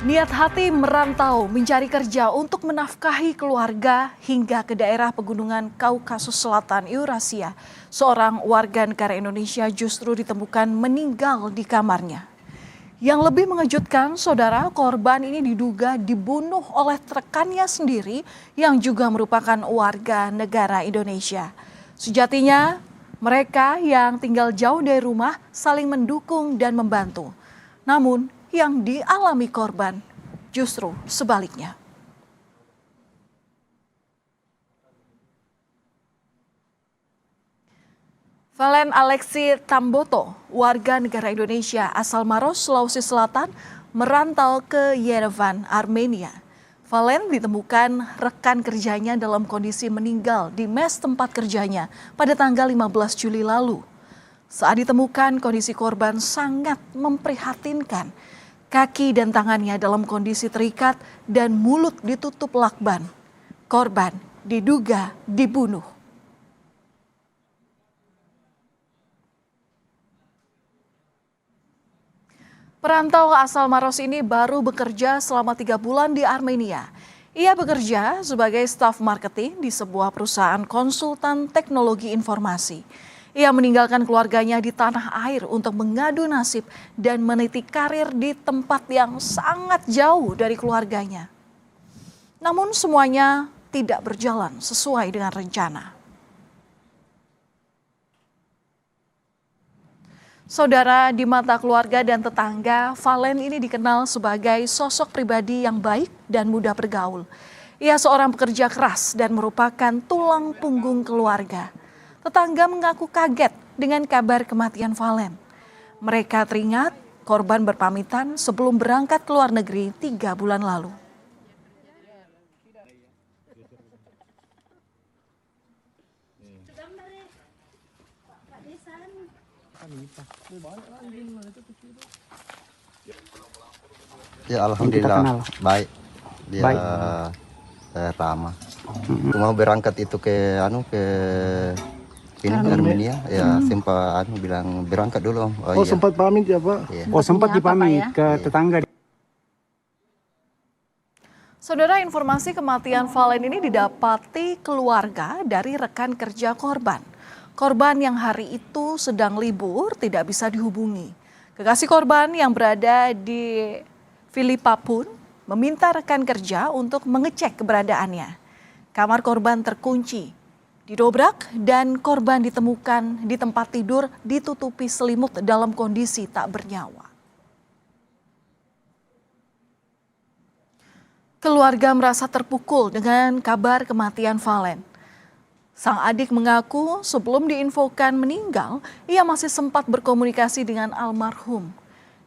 Niat hati merantau mencari kerja untuk menafkahi keluarga hingga ke daerah pegunungan Kaukasus Selatan Eurasia. Seorang warga negara Indonesia justru ditemukan meninggal di kamarnya. Yang lebih mengejutkan, saudara, korban ini diduga dibunuh oleh rekannya sendiri yang juga merupakan warga negara Indonesia. Sejatinya, mereka yang tinggal jauh dari rumah saling mendukung dan membantu. Namun, yang dialami korban justru sebaliknya. Valen Alexi Tamboto, warga negara Indonesia asal Maros, Sulawesi Selatan, merantau ke Yerevan, Armenia. Valen ditemukan rekan kerjanya dalam kondisi meninggal di mes tempat kerjanya pada tanggal 15 Juli lalu. Saat ditemukan, kondisi korban sangat memprihatinkan. Kaki dan tangannya dalam kondisi terikat dan mulut ditutup lakban. Korban diduga dibunuh. Perantau asal Maros ini baru bekerja selama 3 bulan di Armenia. Ia bekerja sebagai staf marketing di sebuah perusahaan konsultan teknologi informasi. Ia meninggalkan keluarganya di tanah air untuk mengadu nasib dan meniti karir di tempat yang sangat jauh dari keluarganya. Namun semuanya tidak berjalan sesuai dengan rencana. Saudara, di mata keluarga dan tetangga, Valen ini dikenal sebagai sosok pribadi yang baik dan mudah bergaul. Ia seorang pekerja keras dan merupakan tulang punggung keluarga. Tetangga mengaku kaget dengan kabar kematian Valen. Mereka teringat korban berpamitan sebelum berangkat ke luar negeri 3 bulan lalu. Ya alhamdulillah baik. Dia baik. Ramah. Cuma berangkat itu ke ini Armenia ya, sempat bilang berangkat dulu. Oh iya. Sempat pamit ya Pak? Iya. Oh sempat dipamit ya? Ke tetangga. Saudara, informasi kematian Valen ini didapati keluarga dari rekan kerja korban. Korban yang hari itu sedang libur tidak bisa dihubungi. Kekasih korban yang berada di Filipina pun meminta rekan kerja untuk mengecek keberadaannya. Kamar korban terkunci, didobrak dan korban ditemukan di tempat tidur ditutupi selimut dalam kondisi tak bernyawa. Keluarga merasa terpukul dengan kabar kematian Valen. Sang adik mengaku sebelum diinfokan meninggal, ia masih sempat berkomunikasi dengan almarhum.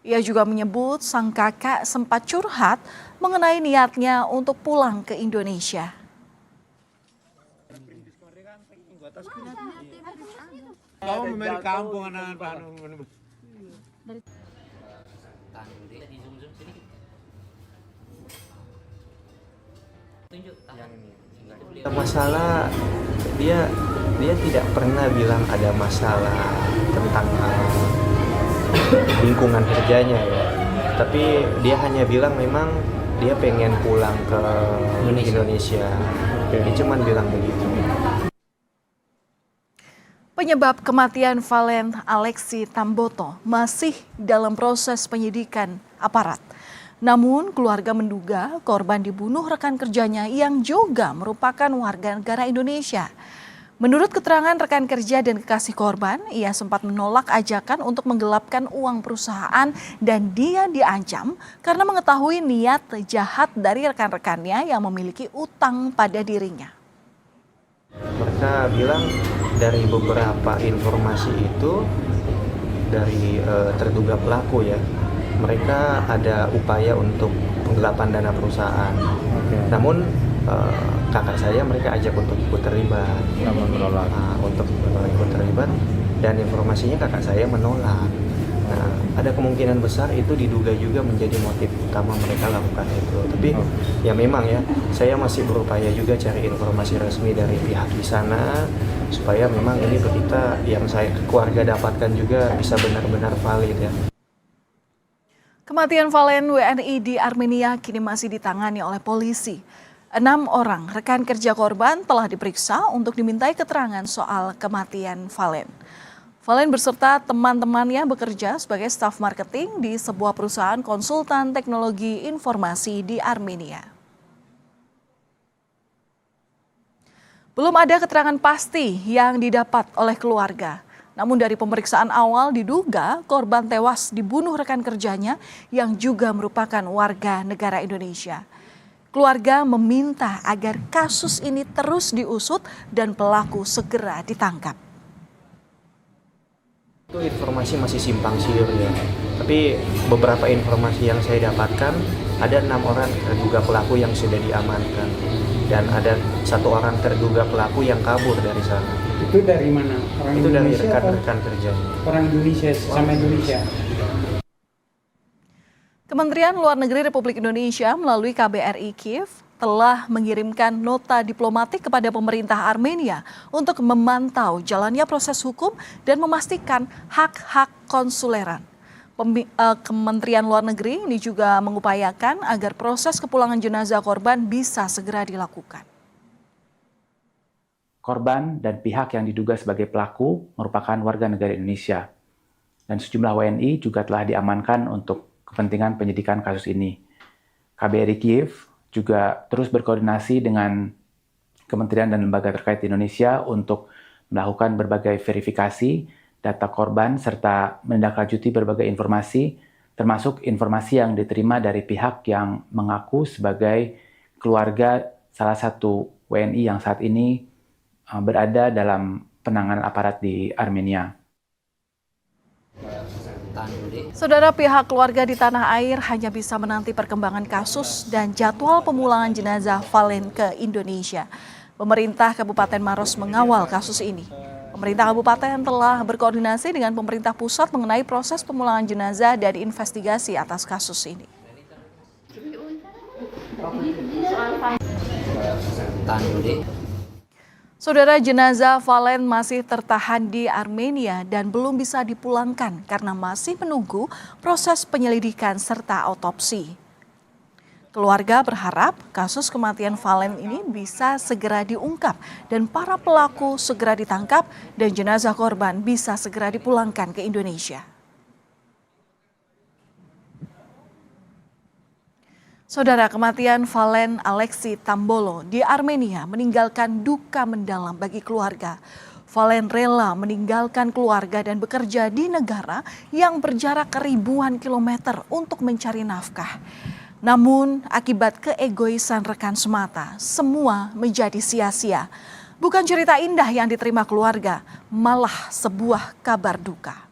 Ia juga menyebut sang kakak sempat curhat mengenai niatnya untuk pulang ke Indonesia. Masalah dia tidak pernah bilang ada masalah tentang lingkungan kerjanya ya, tapi dia hanya bilang memang dia pengen pulang ke Indonesia. Dia cuma bilang begitu. Penyebab kematian Valen Alexi Tamboto masih dalam proses penyidikan aparat. Namun keluarga menduga korban dibunuh rekan kerjanya yang juga merupakan warga negara Indonesia. Menurut keterangan rekan kerja dan kekasih korban, ia sempat menolak ajakan untuk menggelapkan uang perusahaan dan dia diancam karena mengetahui niat jahat dari rekan-rekannya yang memiliki utang pada dirinya. Mereka bilang dari beberapa informasi itu dari terduga pelaku ya, mereka ada upaya untuk penggelapan dana perusahaan. Namun kakak saya mereka ajak untuk ikut terlibat, untuk ikut terlibat, dan informasinya kakak saya menolak. Nah, ada kemungkinan besar itu diduga juga menjadi motif utama mereka lakukan itu. Tapi ya memang ya, saya masih berupaya juga cari informasi resmi dari pihak di sana supaya memang ini berita yang saya keluarga dapatkan juga bisa benar-benar valid ya. Kematian Valen WNI di Armenia kini masih ditangani oleh polisi. 6 orang rekan kerja korban telah diperiksa untuk dimintai keterangan soal kematian Valen. Valen beserta teman-temannya bekerja sebagai staf marketing di sebuah perusahaan konsultan teknologi informasi di Armenia. Belum ada keterangan pasti yang didapat oleh keluarga. Namun dari pemeriksaan awal diduga korban tewas dibunuh rekan kerjanya yang juga merupakan warga negara Indonesia. Keluarga meminta agar kasus ini terus diusut dan pelaku segera ditangkap. Itu informasi masih simpang siur ya. Tapi beberapa informasi yang saya dapatkan ada 6 orang terduga pelaku yang sudah diamankan dan ada 1 orang terduga pelaku yang kabur dari sana. Itu dari mana? Orang Itu dari Indonesia rekan-rekan kerjanya. Orang Indonesia sama Indonesia. Kementerian Luar Negeri Republik Indonesia melalui KBRI Kiev telah mengirimkan nota diplomatik kepada pemerintah Armenia untuk memantau jalannya proses hukum dan memastikan hak-hak konsuleran. Kementerian Luar Negeri ini juga mengupayakan agar proses kepulangan jenazah korban bisa segera dilakukan. Korban dan pihak yang diduga sebagai pelaku merupakan warga negara Indonesia. Dan sejumlah WNI juga telah diamankan untuk kepentingan penyidikan kasus ini. KBRI Kiev juga terus berkoordinasi dengan kementerian dan lembaga terkait di Indonesia untuk melakukan berbagai verifikasi data korban serta menindaklanjuti berbagai informasi, termasuk informasi yang diterima dari pihak yang mengaku sebagai keluarga salah satu WNI yang saat ini berada dalam penanganan aparat di Armenia. Saudara, pihak keluarga di tanah air hanya bisa menanti perkembangan kasus dan jadwal pemulangan jenazah Valen ke Indonesia. Pemerintah Kabupaten Maros mengawal kasus ini. Pemerintah kabupaten telah berkoordinasi dengan pemerintah pusat mengenai proses pemulangan jenazah dan investigasi atas kasus ini. Saudara, jenazah Valen masih tertahan di Armenia dan belum bisa dipulangkan karena masih menunggu proses penyelidikan serta autopsi. Keluarga berharap kasus kematian Valen ini bisa segera diungkap dan para pelaku segera ditangkap dan jenazah korban bisa segera dipulangkan ke Indonesia. Saudara, kematian Valen Alexi Tambolo di Armenia meninggalkan duka mendalam bagi keluarga. Valen rela meninggalkan keluarga dan bekerja di negara yang berjarak ribuan kilometer untuk mencari nafkah. Namun akibat keegoisan rekan semata, semua menjadi sia-sia. Bukan cerita indah yang diterima keluarga, malah sebuah kabar duka.